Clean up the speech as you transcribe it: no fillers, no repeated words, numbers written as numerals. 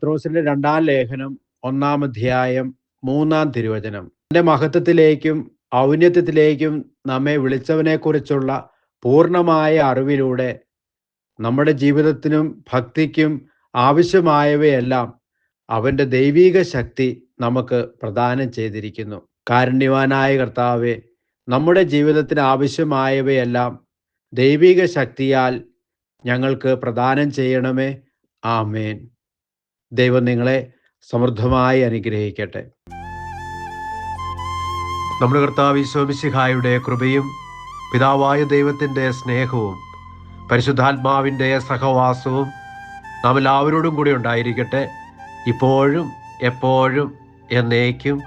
പത്രോസിന്റെ 2-ാം ലേഖനം 1-ാം അധ്യായം 3-ാം തിരുവചനം. തന്റെ മഹത്വത്തിലേക്കും ഔന്നത്യത്തിലേക്കും നമ്മെ വിളിച്ചവനെക്കുറിച്ചുള്ള പൂർണ്ണമായ അറിവിലൂടെ നമ്മുടെ ജീവിതത്തിനും ഭക്തിക്കും ആവശ്യമായവയെല്ലാം അവൻ്റെ ദൈവീക ശക്തി നമുക്ക് പ്രദാനം ചെയ്തിരിക്കുന്നു. കാരുണ്യവാനായ കർത്താവേ, നമ്മുടെ ജീവിതത്തിന് ആവശ്യമായവയെല്ലാം ദൈവിക ശക്തിയാൽ ഞങ്ങൾക്ക് പ്രദാനം ചെയ്യണമേ. ആമേൻ. ദൈവം നിങ്ങളെ സമൃദ്ധമായി അനുഗ്രഹിക്കട്ടെ. നമ്മുടെ കർത്താവ് ഈശോ മിശിഹായുടെ കൃപയും പിതാവായ ദൈവത്തിൻ്റെ സ്നേഹവും പരിശുദ്ധാത്മാവിൻ്റെ സഹവാസവും നാം എല്ലാവരോടും കൂടി ഉണ്ടായിരിക്കട്ടെ, ഇപ്പോഴും എപ്പോഴും എന്നേക്കും.